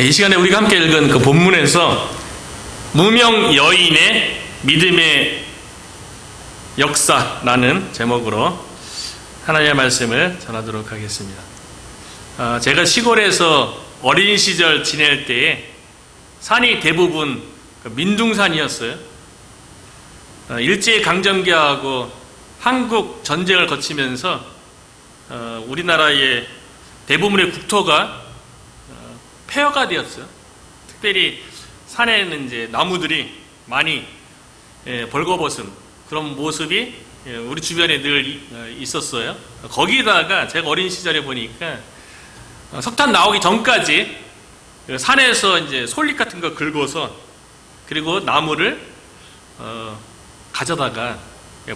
이 시간에 우리가 함께 읽은 그 본문에서 무명 여인의 믿음의 역사라는 제목으로 하나님의 말씀을 전하도록 하겠습니다. 제가 시골에서 어린 시절 지낼 때에 산이 대부분 민둥산이었어요. 일제강점기하고 한국 전쟁을 거치면서 우리나라의 대부분의 국토가 폐허가 되었어요. 특별히 산에는 이제 나무들이 많이 벌거벗은 그런 모습이 우리 주변에 늘 있었어요. 거기다가 제가 어린 시절에 보니까 석탄 나오기 전까지 산에서 이제 솔잎 같은 거 긁어서 그리고 나무를 가져다가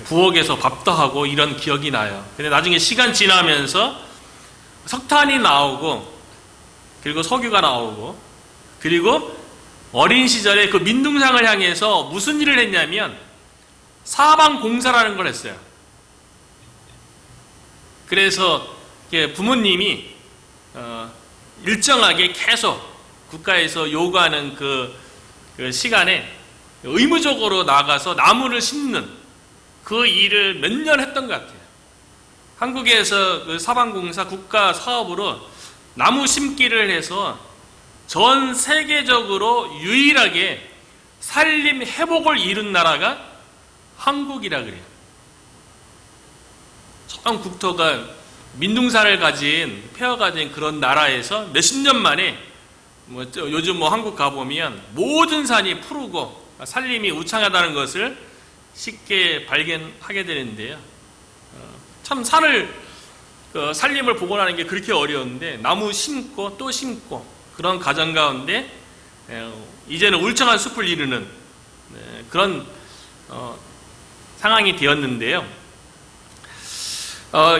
부엌에서 밥도 하고 이런 기억이 나요. 근데 나중에 시간 지나면서 석탄이 나오고 그리고 석유가 나오고 그리고 어린 시절에 그 민둥상을 향해서 무슨 일을 했냐면 사방공사라는 걸 했어요. 그래서 부모님이 일정하게 계속 국가에서 요구하는 그 시간에 의무적으로 나가서 나무를 심는 그 일을 몇 년 했던 것 같아요. 한국에서 그 사방공사 국가 사업으로 나무 심기를 해서 전 세계적으로 유일하게 산림 회복을 이룬 나라가 한국이라 그래요. 전 국토가 민둥산을 가진 폐허가 된 그런 나라에서 몇십 년 만에 요즘 한국 가보면 모든 산이 푸르고 산림이 우창하다는 것을 쉽게 발견하게 되는데요. 참 산림을 복원하는 게 그렇게 어려운데 나무 심고 또 심고 그런 과정 가운데 이제는 울창한 숲을 이루는 그런 상황이 되었는데요.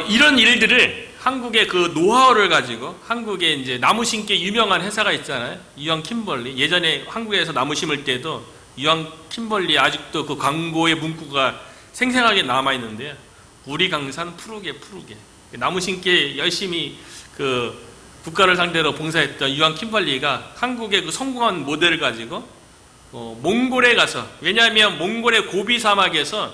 이런 일들을 한국의 그 노하우를 가지고 한국에 이제 나무 심기에 유명한 회사가 있잖아요. 유황 킴벌리. 예전에 한국에서 나무 심을 때도 유황 킴벌리 아직도 그 광고의 문구가 생생하게 남아 있는데요. 우리 강산 푸르게 푸르게. 나무 심기에 열심히 그 국가를 상대로 봉사했던 유황 킴벌리가 한국의 그 성공한 모델을 가지고 몽골에 가서, 왜냐하면 몽골의 고비 사막에서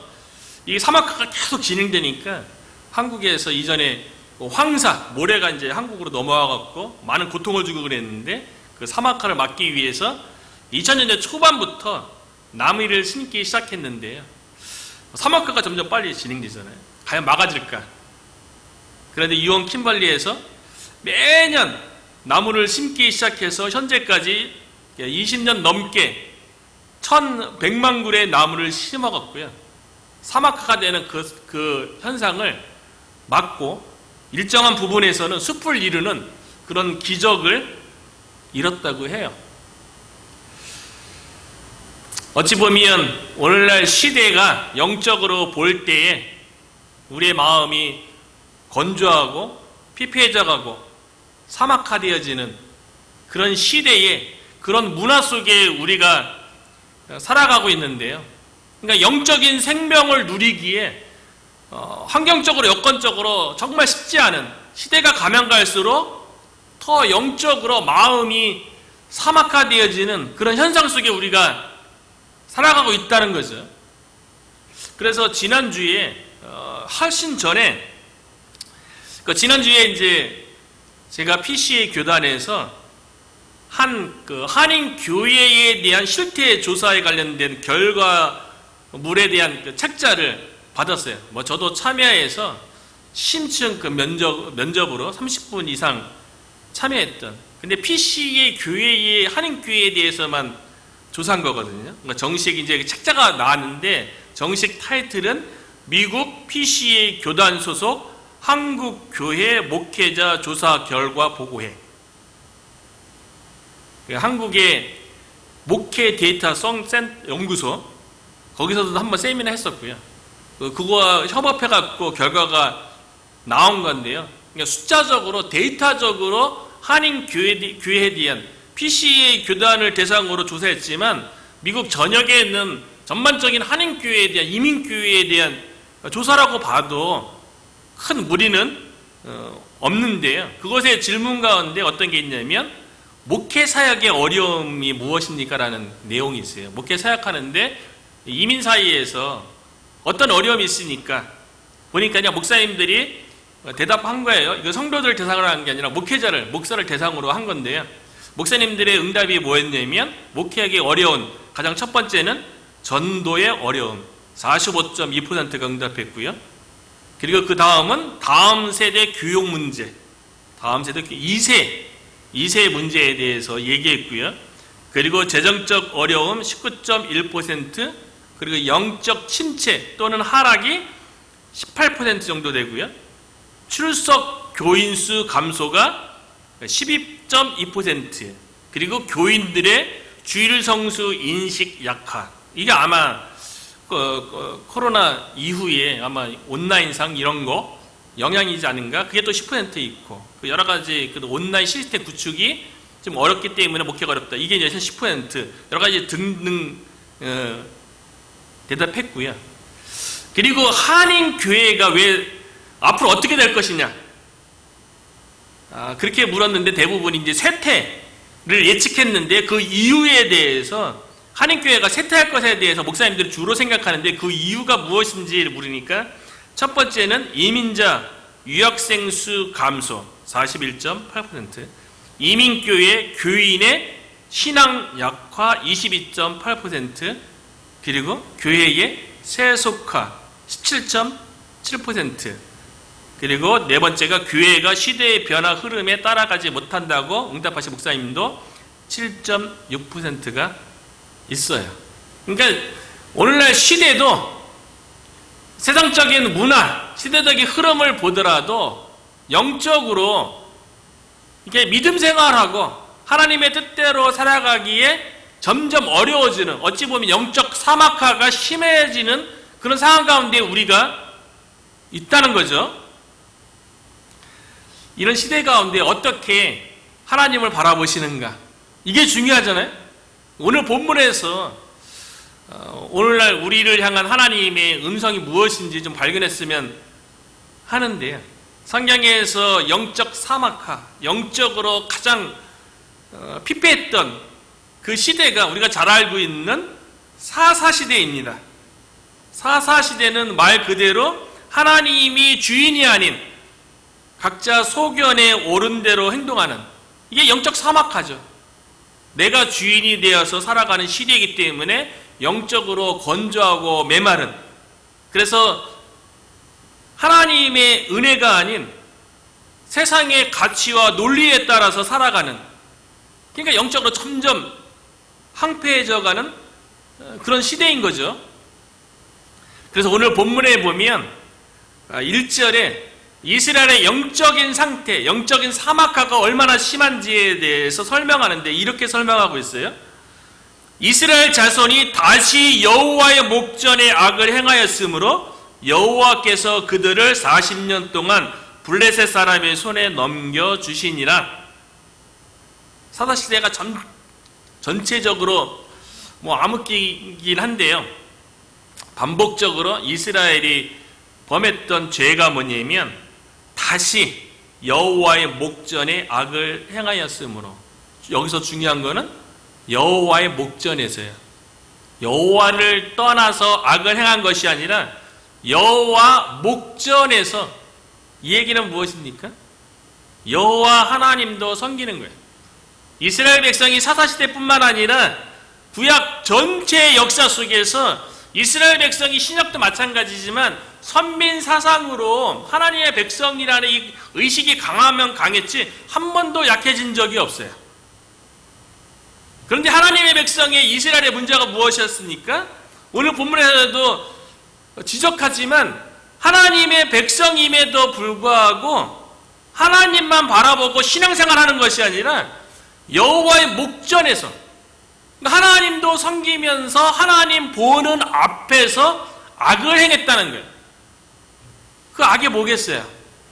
이 사막화가 계속 진행되니까 한국에서 이전에 황사, 모래가 이제 한국으로 넘어와갖고 많은 고통을 주고 그랬는데 그 사막화를 막기 위해서 2000년대 초반부터 나무를 심기 시작했는데요. 사막화가 점점 빨리 진행되잖아요. 과연 막아질까? 그런데 유황 킴벌리에서 매년 나무를 심기 시작해서 현재까지 20년 넘게 1100만 그루의 나무를 심어갔고요. 사막화가 되는 그 현상을 막고 일정한 부분에서는 숲을 이루는 그런 기적을 이뤘다고 해요. 어찌 보면 오늘날 시대가 영적으로 볼 때에 우리의 마음이 건조하고 피폐해져가고 사막화되어지는 그런 시대에 그런 문화 속에 우리가 살아가고 있는데요. 그러니까 영적인 생명을 누리기에 환경적으로 여건적으로 정말 쉽지 않은 시대가 가면 갈수록 더 영적으로 마음이 사막화되어지는 그런 현상 속에 우리가 살아가고 있다는 거죠. 그래서 지난주에 훨씬 전에 지난주에 이제 제가 PCA 교단에서 한인 교회에 대한 실태 조사에 관련된 결과물에 대한 그 책자를 받았어요. 저도 참여해서 심층 그 면접으로 30분 이상 참여했던. 근데 PCA 교회의 한인 교회에 대해서만 조사한 거거든요. 그러니까 정식 이제 책자가 나왔는데 정식 타이틀은 미국 PCA 교단 소속 한국 교회 목회자 조사 결과 보고회. 한국의 목회 데이터성 연구소 거기서도 한번 세미나 했었고요. 그거와 협업해갖고 결과가 나온 건데요. 그러니까 숫자적으로 데이터적으로 한인 교회에 대한 PCA 교단을 대상으로 조사했지만 미국 전역에 있는 전반적인 한인 교회에 대한 이민 교회에 대한 조사라고 봐도 큰 무리는 없는데요. 그것의 질문 가운데 어떤 게 있냐면 목회 사역의 어려움이 무엇입니까? 라는 내용이 있어요. 목회 사역하는데 이민 사이에서 어떤 어려움이 있으니까 보니까 목사님들이 대답한 거예요. 이거 성도들 대상으로 한 게 아니라 목사를 대상으로 한 건데요. 목사님들의 응답이 뭐였냐면 목회하기 어려운 가장 첫 번째는 전도의 어려움 45.2%가 응답했고요. 그리고 그 다음은 다음 세대 교육 문제, 다음 세대 2세 문제에 대해서 얘기했고요. 그리고 재정적 어려움 19.1%, 그리고 영적 침체 또는 하락이 18% 정도 되고요. 출석 교인 수 감소가 12.2%, 그리고 교인들의 주일 성수 인식 약화. 이게 아마 코로나 이후에 아마 온라인상 이런 거 영향이지 않은가? 그게 또 10% 있고 여러 가지 온라인 시스템 구축이 좀 어렵기 때문에 목회가 어렵다. 이게 이제 10% 여러 가지 등등 대답했고요. 그리고 한인 교회가 왜 앞으로 어떻게 될 것이냐? 그렇게 물었는데 대부분 이제 쇠퇴를 예측했는데 그 이유에 대해서 한인 교회가 쇠퇴할 것에 대해서 목사님들이 주로 생각하는데 그 이유가 무엇인지를 물으니까 첫 번째는 이민자 유학생 수 감소 41.8%, 이민교회 교인의 신앙 약화 22.8%, 그리고 교회의 세속화 17.7%, 그리고 네 번째가 교회가 시대의 변화 흐름에 따라가지 못한다고 응답하신 목사님도 7.6%가 있어요. 그러니까 오늘날 시대도 세상적인 문화, 시대적인 흐름을 보더라도 영적으로 이게 믿음 생활하고 하나님의 뜻대로 살아가기에 점점 어려워지는, 어찌 보면 영적 사막화가 심해지는 그런 상황 가운데 우리가 있다는 거죠. 이런 시대 가운데 어떻게 하나님을 바라보시는가? 이게 중요하잖아요. 오늘 본문에서 오늘날 우리를 향한 하나님의 음성이 무엇인지 좀 발견했으면 하는데요. 성경에서 영적 사막화, 영적으로 가장 피폐했던 그 시대가 우리가 잘 알고 있는 사사시대입니다. 사사시대는 말 그대로 하나님이 주인이 아닌 각자 소견에 옳은 대로 행동하는, 이게 영적 사막화죠. 내가 주인이 되어서 살아가는 시대이기 때문에 영적으로 건조하고 메마른, 그래서 하나님의 은혜가 아닌 세상의 가치와 논리에 따라서 살아가는, 그러니까 영적으로 점점 황폐해져가는 그런 시대인 거죠. 그래서 오늘 본문에 보면 1절에 이스라엘의 영적인 상태, 영적인 사막화가 얼마나 심한지에 대해서 설명하는데 이렇게 설명하고 있어요. 이스라엘 자손이 다시 여호와의 목전에 악을 행하였으므로 여호와께서 그들을 40년 동안 블레셋 사람의 손에 넘겨주시니라. 사사시대가 전체적으로 암흑기긴 한데요, 반복적으로 이스라엘이 범했던 죄가 뭐냐면 다시 여호와의 목전에 악을 행하였으므로, 여기서 중요한 거는 여호와의 목전에서요. 여호와를 떠나서 악을 행한 것이 아니라 여호와 목전에서. 이 얘기는 무엇입니까? 여호와 하나님도 섬기는 거예요. 이스라엘 백성이 사사시대뿐만 아니라 구약 전체 역사 속에서 이스라엘 백성이 신약도 마찬가지지만 선민 사상으로 하나님의 백성이라는 이 의식이 강하면 강했지 한 번도 약해진 적이 없어요. 그런데 하나님의 백성의 이스라엘의 문제가 무엇이었습니까? 오늘 본문에서도 지적하지만 하나님의 백성임에도 불구하고 하나님만 바라보고 신앙생활하는 것이 아니라 여호와의 목전에서 하나님도 섬기면서 하나님 보는 앞에서 악을 행했다는 거예요. 그 악이 뭐겠어요?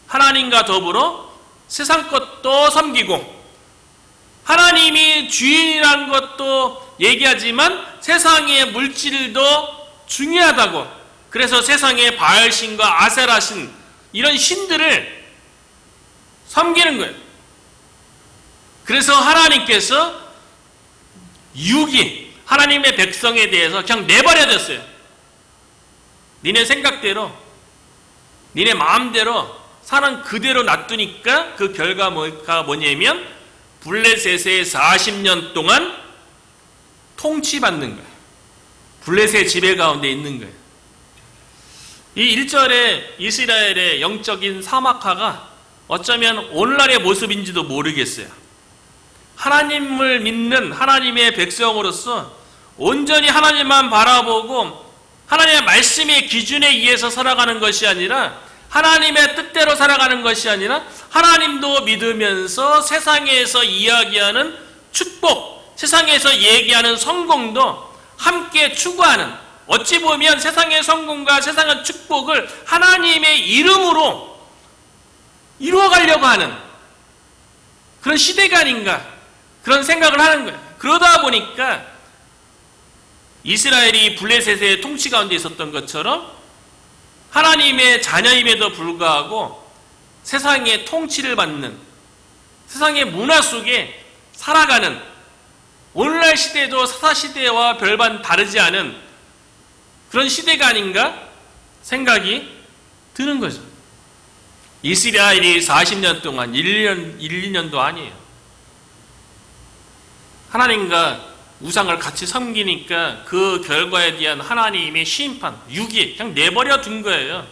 하나님과 더불어 세상 것도 섬기고 하나님이 주인이라는 것도 얘기하지만 세상의 물질도 중요하다고, 그래서 세상의 바알신과 아세라신 이런 신들을 섬기는 거예요. 그래서 하나님께서 육이 하나님의 백성에 대해서 그냥 내버려뒀어요. 니네 생각대로, 니네 마음대로 사는 그대로 놔두니까 그 결과가 뭐냐면 블레셋의 40년 동안 통치받는 거예요. 블레셋 지배 가운데 있는 거예요. 이 1절에 이스라엘의 영적인 사막화가 어쩌면 오늘날의 모습인지도 모르겠어요. 하나님을 믿는 하나님의 백성으로서 온전히 하나님만 바라보고 하나님의 말씀의 기준에 의해서 살아가는 것이 아니라 하나님의 뜻대로 살아가는 것이 아니라 하나님도 믿으면서 세상에서 이야기하는 축복, 세상에서 얘기하는 성공도 함께 추구하는, 어찌 보면 세상의 성공과 세상의 축복을 하나님의 이름으로 이루어가려고 하는 그런 시대가 아닌가, 그런 생각을 하는 거예요. 그러다 보니까 이스라엘이 블레셋의 통치 가운데 있었던 것처럼 하나님의 자녀임에도 불구하고 세상의 통치를 받는, 세상의 문화 속에 살아가는, 오늘날 시대도 사사시대와 별반 다르지 않은 그런 시대가 아닌가 생각이 드는 거죠. 이스라엘이 40년 동안 1, 2년도 아니에요. 하나님과 우상을 같이 섬기니까 그 결과에 대한 하나님의 심판, 유기 그냥 내버려 둔 거예요.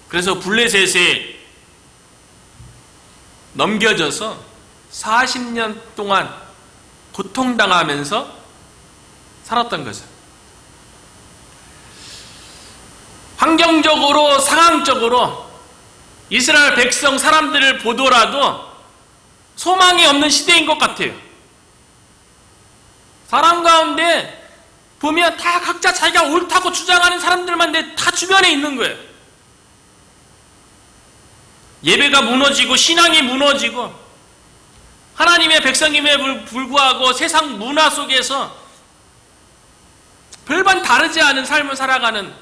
그래서 블레셋에 넘겨져서 40년 동안 고통당하면서 살았던 거죠. 환경적으로, 상황적으로 이스라엘 백성 사람들을 보더라도 소망이 없는 시대인 것 같아요. 사람 가운데 보면 다 각자 자기가 옳다고 주장하는 사람들만 다 주변에 있는 거예요. 예배가 무너지고 신앙이 무너지고 하나님의 백성임에 불구하고 세상 문화 속에서 별반 다르지 않은 삶을 살아가는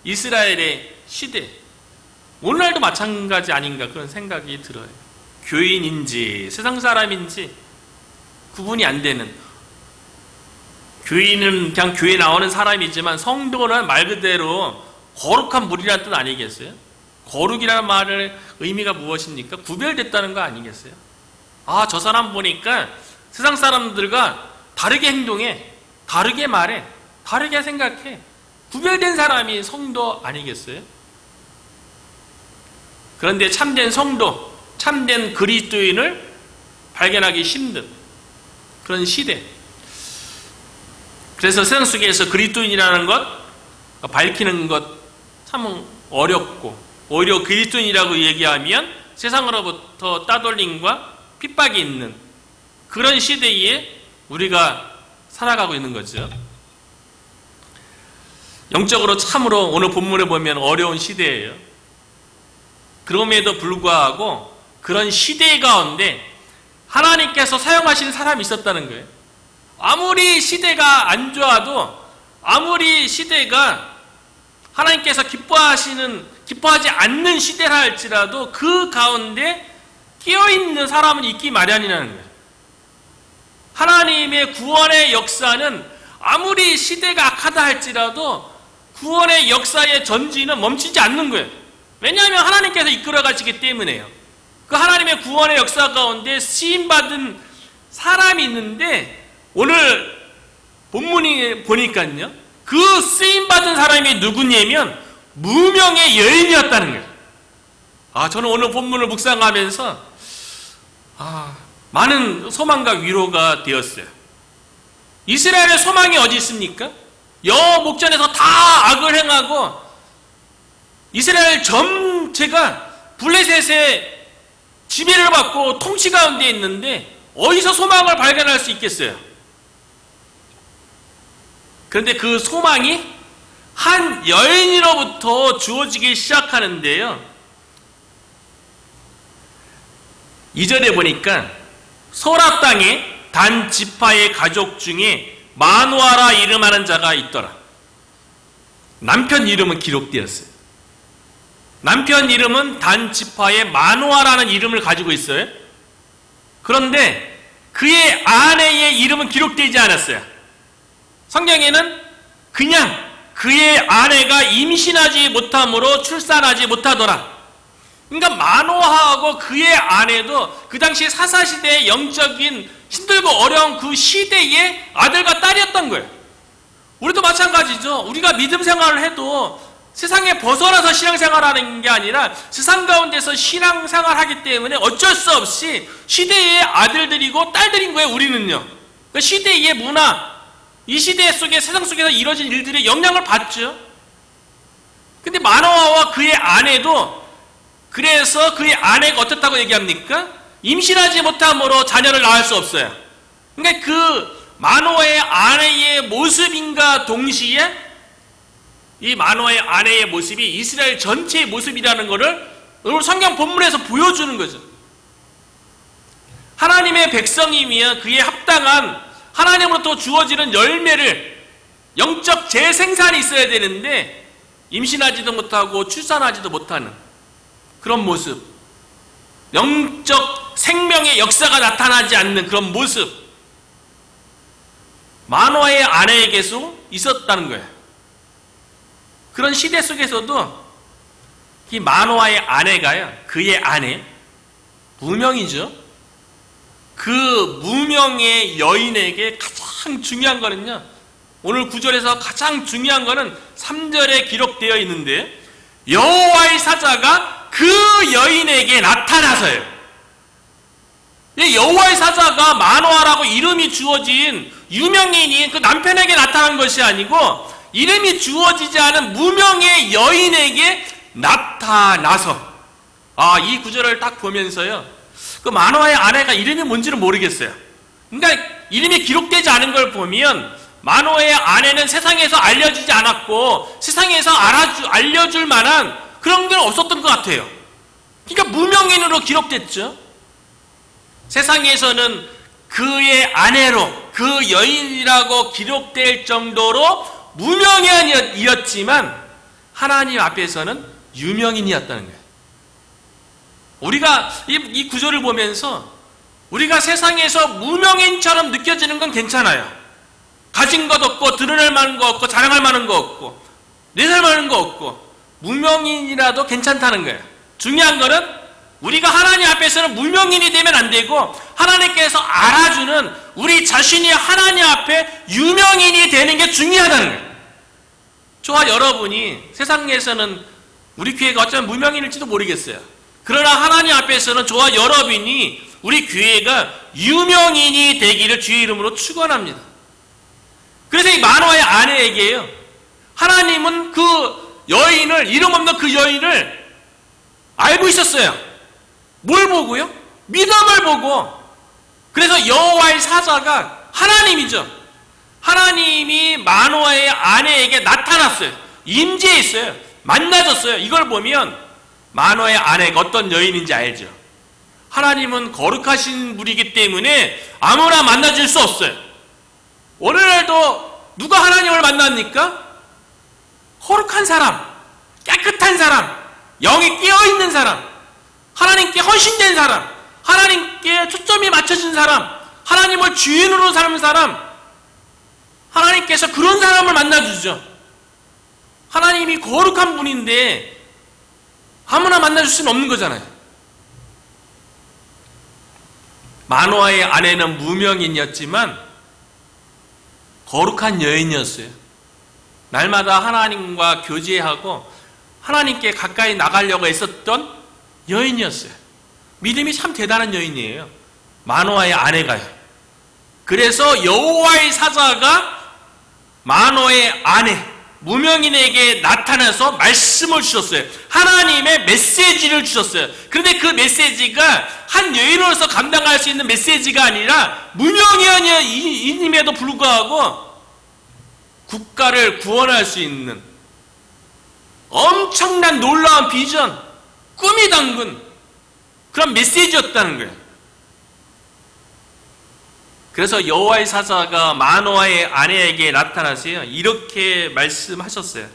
이스라엘의 시대, 오늘날도 마찬가지 아닌가 그런 생각이 들어요. 교인인지 세상 사람인지 구분이 안 되는, 교인은 그냥 교회 나오는 사람이지만 성도는 말 그대로 거룩한 무리라는 뜻 아니겠어요? 거룩이라는 말의 의미가 무엇입니까? 구별됐다는 거 아니겠어요? 아, 저 사람 보니까 세상 사람들과 다르게 행동해, 다르게 말해, 다르게 생각해. 구별된 사람이 성도 아니겠어요? 그런데 참된 성도, 참된 그리스도인을 발견하기 힘든 그런 시대. 그래서 세상 속에서 그리스도인이라는 것 밝히는 것 참 어렵고, 오히려 그리스도인이라고 얘기하면 세상으로부터 따돌림과 핍박이 있는 그런 시대에 우리가 살아가고 있는 거죠. 영적으로 참으로 오늘 본문을 보면 어려운 시대예요. 그럼에도 불구하고 그런 시대 가운데 하나님께서 사용하시는 사람이 있었다는 거예요. 아무리 시대가 안 좋아도, 아무리 시대가 하나님께서 기뻐하지 않는 시대라 할지라도 그 가운데 끼어있는 사람은 있기 마련이라는 거예요. 하나님의 구원의 역사는 아무리 시대가 악하다 할지라도 구원의 역사의 전진은 멈추지 않는 거예요. 왜냐하면 하나님께서 이끌어 가시기 때문에요. 그 하나님의 구원의 역사 가운데 쓰임받은 사람이 있는데 오늘 본문이 보니까요, 그 쓰임받은 사람이 누구냐면 무명의 여인이었다는 거예요. 저는 오늘 본문을 묵상하면서 많은 소망과 위로가 되었어요. 이스라엘의 소망이 어디 있습니까? 여호 목전에서 다 악을 행하고 이스라엘 전체가 블레셋의 지배를 받고 통치 가운데 있는데 어디서 소망을 발견할 수 있겠어요? 그런데 그 소망이 한 여인으로부터 주어지기 시작하는데요. 2절에 보니까 소라 땅에 단 지파의 가족 중에 마누아라 이름하는 자가 있더라. 남편 이름은 기록되었어요. 남편 이름은 단 지파의 마누아라는 이름을 가지고 있어요. 그런데 그의 아내의 이름은 기록되지 않았어요. 성경에는 그냥 그의 아내가 임신하지 못함으로 출산하지 못하더라. 그러니까 마노아하고 그의 아내도 그 당시 사사시대의 영적인 힘들고 어려운 그 시대의 아들과 딸이었던 거예요. 우리도 마찬가지죠. 우리가 믿음 생활을 해도 세상에 벗어나서 신앙생활하는 게 아니라 세상 가운데서 신앙생활하기 때문에 어쩔 수 없이 시대의 아들들이고 딸들인 거예요. 우리는요. 그 시대의 문화, 이 시대 속에 세상 속에서 이루어진 일들의 영향을 받죠. 근데 마노아와 그의 아내도 그래서 그의 아내가 어떻다고 얘기합니까? 임신하지 못함으로 자녀를 낳을 수 없어요. 그러니까 그 마노아의 아내의 모습인가 동시에 이 마노아의 아내의 모습이 이스라엘 전체의 모습이라는 것을 오늘 성경 본문에서 보여주는 거죠. 하나님의 백성이며 그에 합당한 하나님으로부터 주어지는 열매를 영적 재생산이 있어야 되는데 임신하지도 못하고 출산하지도 못하는 그런 모습, 영적 생명의 역사가 나타나지 않는 그런 모습, 마노아의 아내에게서 있었다는 거예요. 그런 시대 속에서도 이 마노아의 아내가요, 그의 아내, 무명이죠. 그 무명의 여인에게 가장 중요한 거는요, 오늘 9절에서 가장 중요한 거는 3절에 기록되어 있는데 여호와의 사자가 그 여인에게 나타나서요. 여호와의 사자가 마노아라고 이름이 주어진 유명인이 그 남편에게 나타난 것이 아니고 이름이 주어지지 않은 무명의 여인에게 나타나서, 이 구절을 딱 보면서요, 그 마노아의 아내가 이름이 뭔지는 모르겠어요. 그러니까 이름이 기록되지 않은 걸 보면 마노아의 아내는 세상에서 알려지지 않았고 세상에서 알려줄 만한 그런 게 없었던 것 같아요. 그러니까 무명인으로 기록됐죠. 세상에서는 그의 아내로, 그 여인이라고 기록될 정도로 무명인이었지만 하나님 앞에서는 유명인이었다는 거예요. 우리가 이 구절을 보면서 우리가 세상에서 무명인처럼 느껴지는 건 괜찮아요. 가진 것 없고 드러낼 만한 거 없고 자랑할 만한 거 없고 내살 만한 거 없고 무명인이라도 괜찮다는 거예요. 중요한 거는 우리가 하나님 앞에서는 무명인이 되면 안 되고 하나님께서 알아주는 우리 자신이 하나님 앞에 유명인이 되는 게 중요하다는 거예요. 저와 여러분이 세상에서는 우리 교회가 어쩌면 무명인일지도 모르겠어요. 그러나 하나님 앞에서는 저와 여러분이 우리 교회가 유명인이 되기를 주의 이름으로 축원합니다. 그래서 이 마노아의 아내에게요, 하나님은 그 여인을, 이름 없는 그 여인을 알고 있었어요. 뭘 보고요? 믿음을 보고. 그래서 여호와의 사자가 하나님이죠. 하나님이 마노아의 아내에게 나타났어요. 임재했어요. 만나줬어요. 이걸 보면 마노아의 아내가 어떤 여인인지 알죠. 하나님은 거룩하신 분이기 때문에 아무나 만나줄 수 없어요. 오늘날도 누가 하나님을 만납니까? 거룩한 사람, 깨끗한 사람, 영이 깨어있는 사람, 하나님께 헌신된 사람, 하나님께 초점이 맞춰진 사람, 하나님을 주인으로 사는 사람, 하나님께서 그런 사람을 만나주죠. 하나님이 거룩한 분인데 아무나 만나줄 수는 없는 거잖아요. 마노아의 아내는 무명인이었지만 거룩한 여인이었어요. 날마다 하나님과 교제하고 하나님께 가까이 나가려고 했었던 여인이었어요. 믿음이 참 대단한 여인이에요. 마노아의 아내가요. 그래서 여호와의 사자가 마노아의 아내 무명인에게 나타나서 말씀을 주셨어요. 하나님의 메시지를 주셨어요. 그런데 그 메시지가 한 여인으로서 감당할 수 있는 메시지가 아니라 무명인임에도 불구하고 국가를 구원할 수 있는 엄청난 놀라운 비전, 꿈이 담근 그런 메시지였다는 거예요. 그래서 여호와의 사자가 마노아의 아내에게 나타나서요, 이렇게 말씀하셨어요.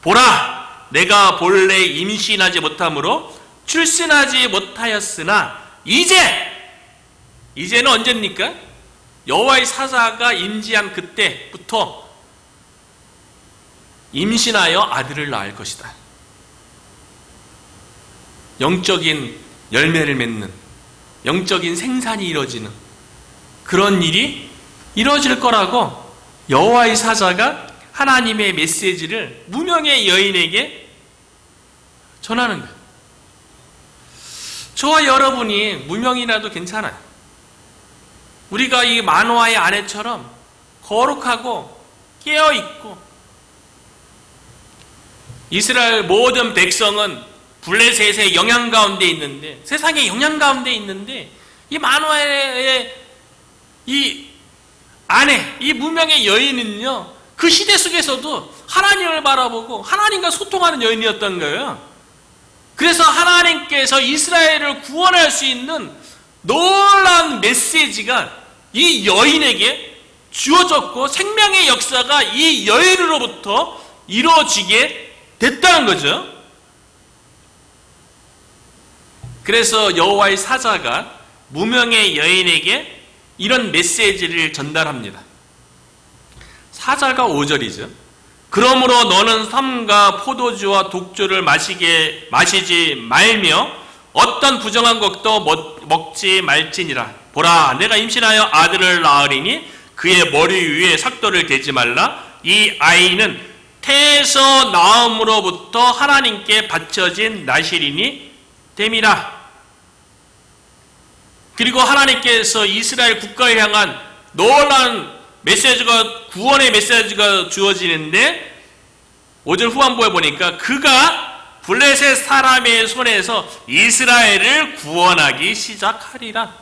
보라, 내가 본래 임신하지 못함으로 출산하지 못하였으나 이제 이제는 언제입니까? 여호와의 사자가 임재한 그때부터 임신하여 아들을 낳을 것이다. 영적인 열매를 맺는, 영적인 생산이 이루어지는 그런 일이 이루어질 거라고 여호와의 사자가 하나님의 메시지를 무명의 여인에게 전하는 거예요. 저와 여러분이 무명이라도 괜찮아요. 우리가 이 마노아의 아내처럼 거룩하고 깨어있고, 이스라엘 모든 백성은 블레셋의 영향 가운데 있는데, 세상의 영향 가운데 있는데, 이 마노아의 이 아내, 이 무명의 여인은요, 그 시대 속에서도 하나님을 바라보고 하나님과 소통하는 여인이었던 거예요. 그래서 하나님께서 이스라엘을 구원할 수 있는 놀라운 메시지가 이 여인에게 주어졌고, 생명의 역사가 이 여인으로부터 이루어지게 됐다는 거죠. 그래서 여호와의 사자가 무명의 여인에게 이런 메시지를 전달합니다. 사자가 5절이죠. 그러므로 너는 삼과 포도주와 독주를 마시지 말며 어떤 부정한 것도 먹지 말지니라. 보라, 내가 임신하여 아들을 낳으리니 그의 머리 위에 삭도를 대지 말라. 이 아이는 태에서 나음으로부터 하나님께 바쳐진 나실이니 됨이라. 그리고 하나님께서 이스라엘 국가에 향한 놀라운 메시지가, 구원의 메시지가 주어지는데 5절 후반부에 보니까 그가 블레셋 사람의 손에서 이스라엘을 구원하기 시작하리라.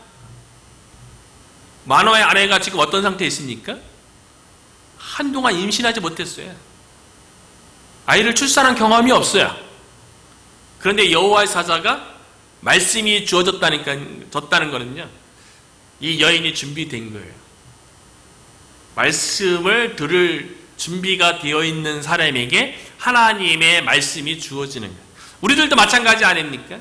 마노아의 아내가 지금 어떤 상태에 있습니까? 한동안 임신하지 못했어요. 아이를 출산한 경험이 없어요. 그런데 여호와의 사자가 말씀이 주어졌다는 거는요, 이 여인이 준비된 거예요. 말씀을 들을 준비가 되어 있는 사람에게 하나님의 말씀이 주어지는 거예요. 우리들도 마찬가지 아닙니까?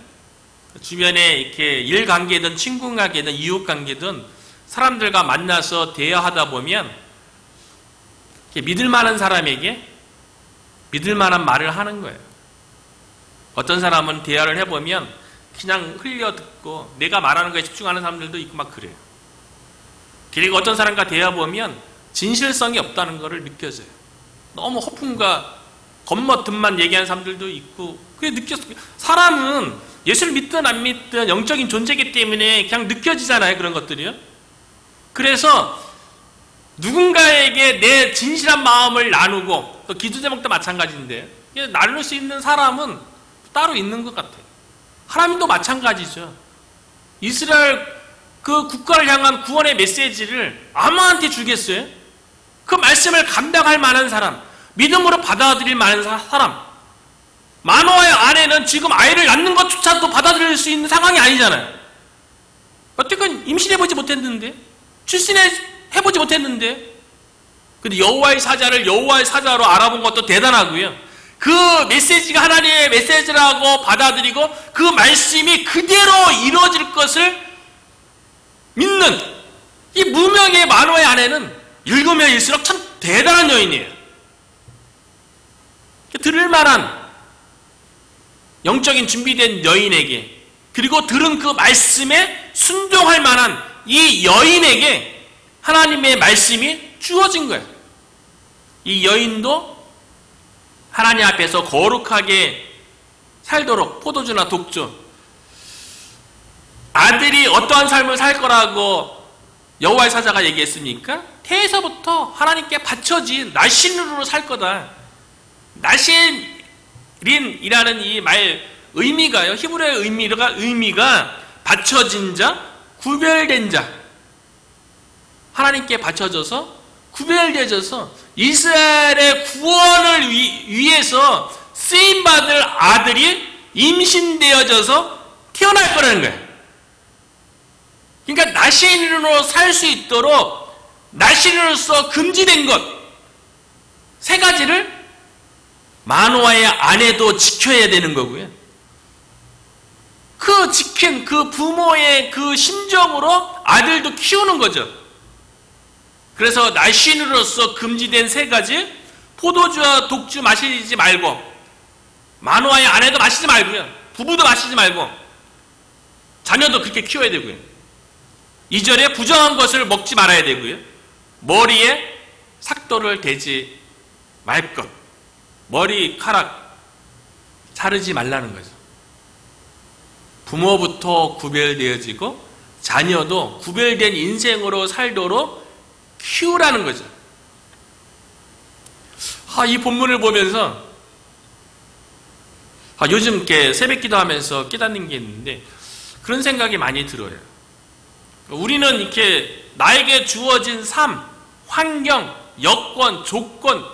주변에 이렇게 일 관계든 친구 관계든 이웃 관계든 사람들과 만나서 대화하다 보면 믿을 만한 사람에게 믿을 만한 말을 하는 거예요. 어떤 사람은 대화를 해보면 그냥 흘려 듣고 내가 말하는 거에 집중하는 사람들도 있고 막 그래요. 그리고 어떤 사람과 대화 보면 진실성이 없다는 것을 느껴져요. 너무 허풍과 겉멋만 얘기하는 사람들도 있고, 그게 느꼈어요. 사람은 예수를 믿든 안 믿든 영적인 존재이기 때문에 그냥 느껴지잖아요, 그런 것들이요. 그래서 누군가에게 내 진실한 마음을 나누고, 또 기도 제목도 마찬가지인데 나눌 수 있는 사람은 따로 있는 것 같아요. 하나님도 마찬가지죠. 이스라엘 그 국가를 향한 구원의 메시지를 아무한테 주겠어요? 그 말씀을 감당할 만한 사람, 믿음으로 받아들일 만한 사람. 마노아의 아내는 지금 아이를 낳는 것조차도 받아들일 수 있는 상황이 아니잖아요. 어쨌건 임신해보지 못했는데, 출산해보지 못했는데, 근데 여호와의 사자를 여호와의 사자로 알아본 것도 대단하고요. 그 메시지가 하나님의 메시지라고 받아들이고 그 말씀이 그대로 이루어질 것을 믿는 이 무명의 마노아의 아내는 읽으면 읽을수록 참 대단한 여인이에요. 들을 만한 영적인 준비된 여인에게, 그리고 들은 그 말씀에 순종할 만한 이 여인에게 하나님의 말씀이 주어진 거예요. 이 여인도 하나님 앞에서 거룩하게 살도록 포도주나 독주, 아들이 어떠한 삶을 살 거라고 여호와의 사자가 얘기했습니까? 태에서부터 하나님께 바쳐진 나실인으로 살 거다. 나실인이라는 이 말 의미가요, 히브리어의 의미가 바쳐진 자, 구별된 자, 하나님께 바쳐져서 구별되어져서 이스라엘의 구원을 위해서 쓰임받을 아들이 임신되어져서 태어날 거라는 거예요. 그러니까 나실인으로 살 수 있도록 나실인으로서 금지된 것 세 가지를 마노아의 아내도 지켜야 되는 거고요. 그 지킨 그 부모의 그 심정으로 아들도 키우는 거죠. 그래서 날씬으로서 금지된 3가지, 포도주와 독주 마시지 말고, 마노아의 아내도 마시지 말고요, 부부도 마시지 말고, 자녀도 그렇게 키워야 되고요. 2절에 부정한 것을 먹지 말아야 되고요. 머리에 삭도를 대지 말 것. 머리카락 자르지 말라는 거죠. 부모부터 구별되어지고 자녀도 구별된 인생으로 살도록 키우라는 거죠. 이 본문을 보면서 요즘 이렇게 새벽 기도하면서 깨닫는 게 있는데 그런 생각이 많이 들어요. 우리는 이렇게 나에게 주어진 삶, 환경, 여건, 조건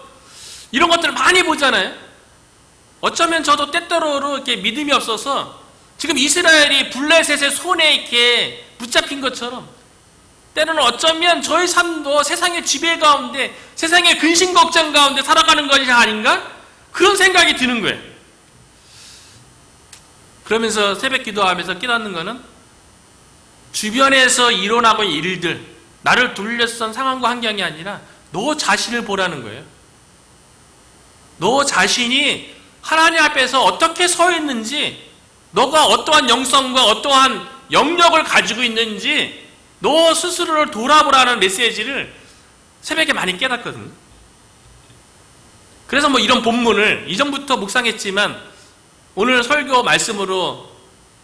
이런 것들을 많이 보잖아요. 어쩌면 저도 때때로 이렇게 믿음이 없어서 지금 이스라엘이 블레셋의 손에 이렇게 붙잡힌 것처럼 때로는 어쩌면 저희 삶도 세상의 지배 가운데, 세상의 근심 걱정 가운데 살아가는 것이 아닌가? 그런 생각이 드는 거예요. 그러면서 새벽 기도하면서 깨닫는 거는 주변에서 일어나고 있는 일들, 나를 둘러싼 상황과 환경이 아니라 너 자신을 보라는 거예요. 너 자신이 하나님 앞에서 어떻게 서 있는지, 너가 어떠한 영성과 어떠한 영역을 가지고 있는지 너 스스로를 돌아보라는 메시지를 새벽에 많이 깨닫거든요. 그래서 이런 본문을 이전부터 묵상했지만 오늘 설교 말씀으로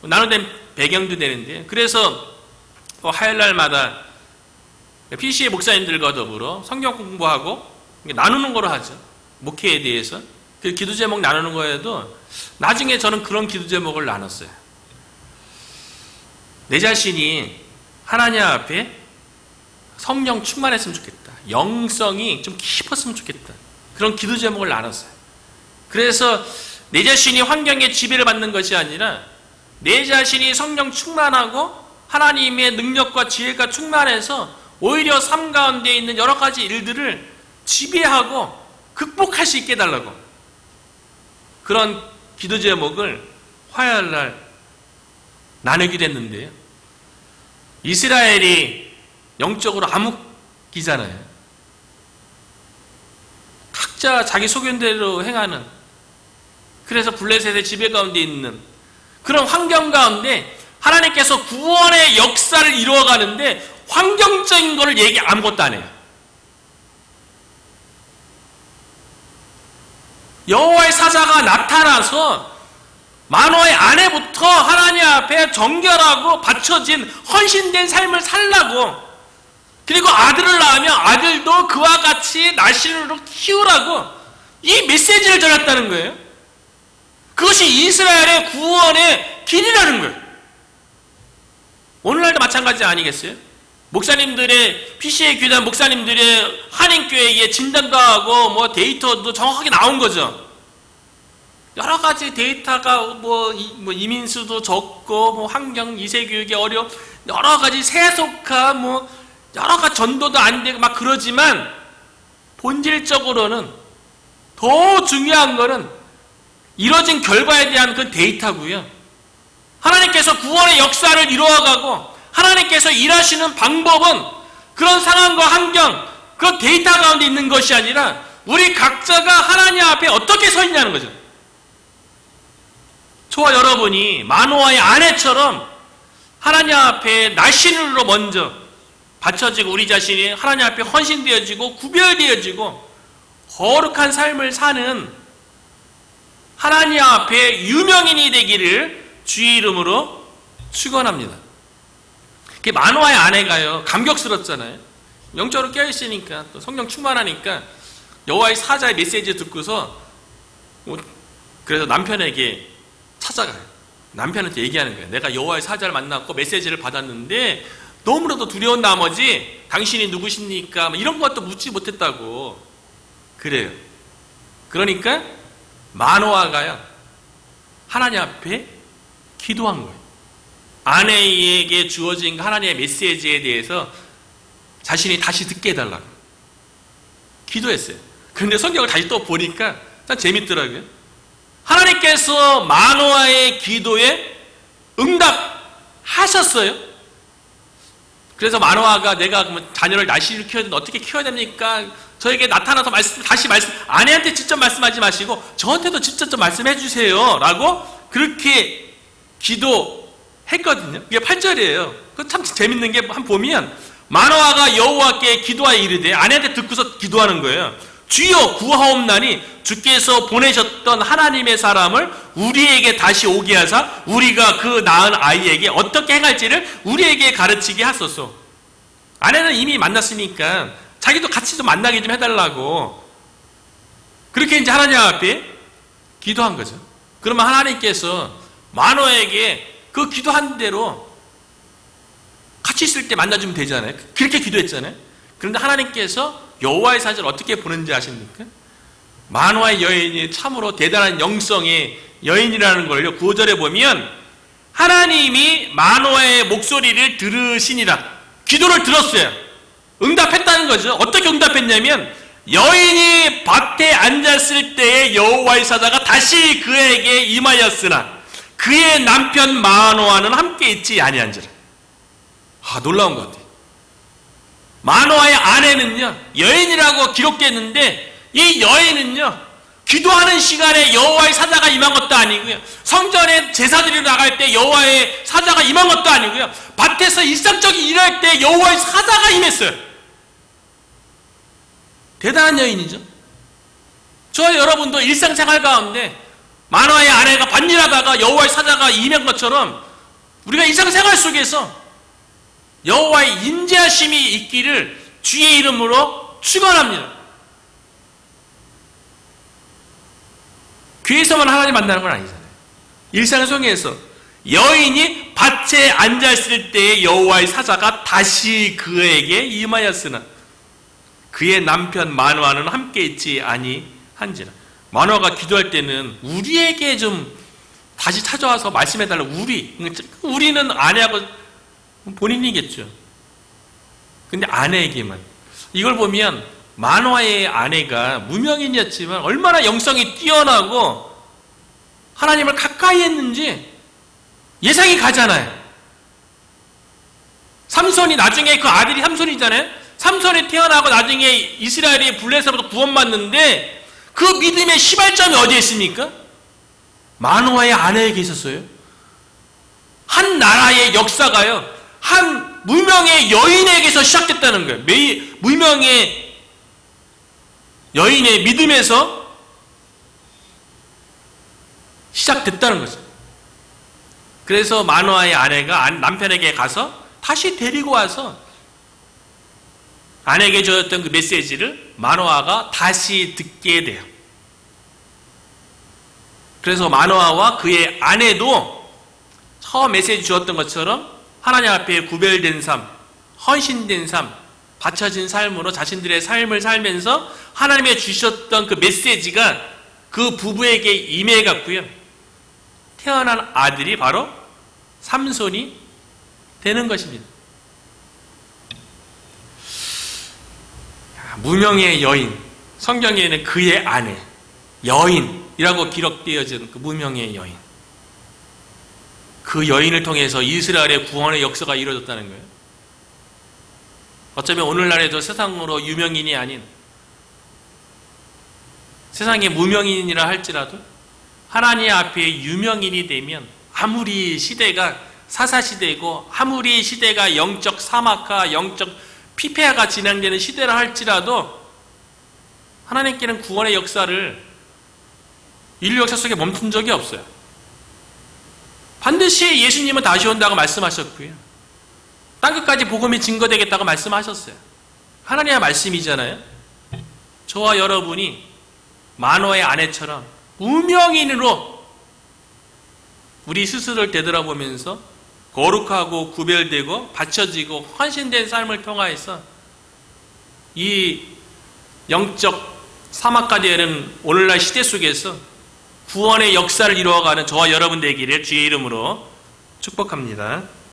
나누는 배경도 되는데, 그래서 화요일날마다 PCA 목사님들과 더불어 성경 공부하고 나누는 거로 하죠. 목회에 대해서. 그 기도 제목 나누는 거에도 나중에 저는 그런 기도 제목을 나눴어요. 내 자신이 하나님 앞에 성령 충만했으면 좋겠다. 영성이 좀 깊었으면 좋겠다. 그런 기도 제목을 나눴어요. 그래서 내 자신이 환경의 지배를 받는 것이 아니라 내 자신이 성령 충만하고 하나님의 능력과 지혜가 충만해서 오히려 삶 가운데 있는 여러 가지 일들을 지배하고 극복할 수 있게 해달라고, 그런 기도 제목을 화요일날 나누게 됐는데요. 이스라엘이 영적으로 암흑기잖아요. 각자 자기 소견대로 행하는, 그래서 블레셋의 지배 가운데 있는 그런 환경 가운데 하나님께서 구원의 역사를 이루어가는데 환경적인 거를 아무것도 안 해요. 여호와의 사자가 나타나서 마노아의 아내부터 하나님 앞에 정결하고 바쳐진 헌신된 삶을 살라고, 그리고 아들을 낳으면 아들도 그와 같이 날씬으로 키우라고 이 메시지를 전했다는 거예요. 그것이 이스라엘의 구원의 길이라는 거예요. 오늘날도 마찬가지 아니겠어요? 목사님들의 PCA 교단 목사님들의 한인교회에 진단도 하고 데이터도 정확하게 나온 거죠. 여러 가지 데이터가 이민수도 적고 환경 2세 교육이 어려, 여러 가지 세속화 여러 가지 전도도 안 되고 그러지만 본질적으로는 더 중요한 거는 이뤄진 결과에 대한 그 데이터고요. 하나님께서 구원의 역사를 이루어가고 하나님께서 일하시는 방법은 그런 상황과 환경, 그런 데이터 가운데 있는 것이 아니라 우리 각자가 하나님 앞에 어떻게 서 있냐는 거죠. 저와 여러분이 마노아의 아내처럼 하나님 앞에 날씬으로 먼저 바쳐지고 우리 자신이 하나님 앞에 헌신되어지고 구별되어지고 거룩한 삶을 사는 하나님 앞에 유명인이 되기를 주의 이름으로 축원합니다. 마노아의 아내가요 감격스럽잖아요. 영적으로 깨어있으니까 또 성령 충만하니까 여호와의 사자의 메시지 듣고서 그래서 남편에게 찾아가요. 남편한테 얘기하는 거예요. 내가 여호와의 사자를 만났고 메시지를 받았는데 너무나도 두려운 나머지 당신이 누구십니까? 이런 것도 묻지 못했다고 그래요. 그러니까 마노아가요 하나님 앞에 기도한 거예요. 아내에게 주어진 하나님의 메시지에 대해서 자신이 다시 듣게 해달라고 기도했어요. 그런데 성경을 다시 또 보니까 참 재밌더라고요. 하나님께서 마노아의 기도에 응답하셨어요. 그래서 마노아가 내가 자녀를 나시를 키워야 되는데 어떻게 키워야 됩니까? 저에게 나타나서 다시 아내한테 직접 말씀하지 마시고 저한테도 직접 좀 말씀해 주세요 라고 그렇게 기도했거든요. 그게 8절이에요. 그 참 재밌는 게 한 보면 마노아가 여호와께 기도하여 이르되 아내한테 듣고서 기도하는 거예요. 주여 구하옵나니 주께서 보내셨던 하나님의 사람을 우리에게 다시 오게 하사 우리가 그 낳은 아이에게 어떻게 행할지를 우리에게 가르치게 하소서. 아내는 이미 만났으니까 자기도 같이 좀 만나게 좀 해달라고 그렇게 이제 하나님 앞에 기도한 거죠. 그러면 하나님께서 마노아에게 그 기도한 대로 같이 있을 때 만나주면 되잖아요. 그렇게 기도했잖아요. 그런데 하나님께서 여호와의 사자를 어떻게 보는지 아십니까? 마노아의 여인이 참으로 대단한 영성의 여인이라는 걸요. 9절에 보면 하나님이 마노아의 목소리를 들으시니라. 기도를 들었어요. 응답했다는 거죠. 어떻게 응답했냐면 여인이 밭에 앉았을 때에 여호와의 사자가 다시 그에게 임하였으나 그의 남편 마노아는 함께 있지 아니한지라. 놀라운 것 같아요. 마노아의 아내는요 여인이라고 기록됐는데 이 여인은요 기도하는 시간에 여호와의 사자가 임한 것도 아니고요, 성전에 제사드리러 나갈 때 여호와의 사자가 임한 것도 아니고요, 밭에서 일상적인 일을 할 때 여호와의 사자가 임했어요. 대단한 여인이죠. 저 여러분도 일상생활 가운데 마노아의 아내가 밭일하다가 여호와의 사자가 임한 것처럼 우리가 일상생활 속에서 여호와의 인자하심이 있기를 주의 이름으로 축원합니다. 교회에서만 하나님 만나는 건 아니잖아요. 일상 속에서 여인이 밭에 앉아있을 때에 여호와의 사자가 다시 그에게 임하였으나 그의 남편 마노아는 함께 있지 아니한지라. 마노아가 기도할 때는 우리에게 좀 다시 찾아와서 말씀해달라. 우리는 아내하고 본인이겠죠. 근데 아내에게만. 이걸 보면 마노아의 아내가 무명인이었지만 얼마나 영성이 뛰어나고 하나님을 가까이 했는지 예상이 가잖아요. 삼손이 나중에 그 아들이 삼손이잖아요. 삼손이 태어나고 나중에 이스라엘이 블레셋으로부터 구원받는데 그 믿음의 시발점이 어디에 있습니까? 마노아의 아내에게 있었어요. 한 나라의 역사가요, 한 무명의 여인에게서 시작됐다는 거예요. 무명의 여인의 믿음에서 시작됐다는 거죠. 그래서 마노아의 아내가 남편에게 가서 다시 데리고 와서 아내에게 주었던 그 메시지를 마노아가 다시 듣게 돼요. 그래서 마노아와 그의 아내도 처음 메시지 주었던 것처럼 하나님 앞에 구별된 삶, 헌신된 삶, 바쳐진 삶으로 자신들의 삶을 살면서 하나님의 주셨던 그 메시지가 그 부부에게 임해갔고요. 태어난 아들이 바로 삼손이 되는 것입니다. 무명의 여인, 성경에는 그의 아내, 여인이라고 기록되어진 그 무명의 여인. 그 여인을 통해서 이스라엘의 구원의 역사가 이루어졌다는 거예요. 어쩌면 오늘날에도 세상으로 유명인이 아닌 세상의 무명인이라 할지라도 하나님 앞에 유명인이 되면 아무리 시대가 사사시대고 아무리 시대가 영적 사막화, 영적 피폐화가 진행되는 시대라 할지라도 하나님께는 구원의 역사를 인류 역사 속에 멈춘 적이 없어요. 반드시 예수님은 다시 온다고 말씀하셨고요, 땅끝까지 복음이 증거되겠다고 말씀하셨어요. 하나님의 말씀이잖아요. 저와 여러분이 마노아의 아내처럼 무명인으로 우리 스스로를 되돌아보면서 거룩하고 구별되고 바쳐지고 헌신된 삶을 통하여서 이 영적 사막화 되는 오늘날 시대 속에서 구원의 역사를 이루어가는 저와 여러분 되기를 주의 이름으로 축복합니다.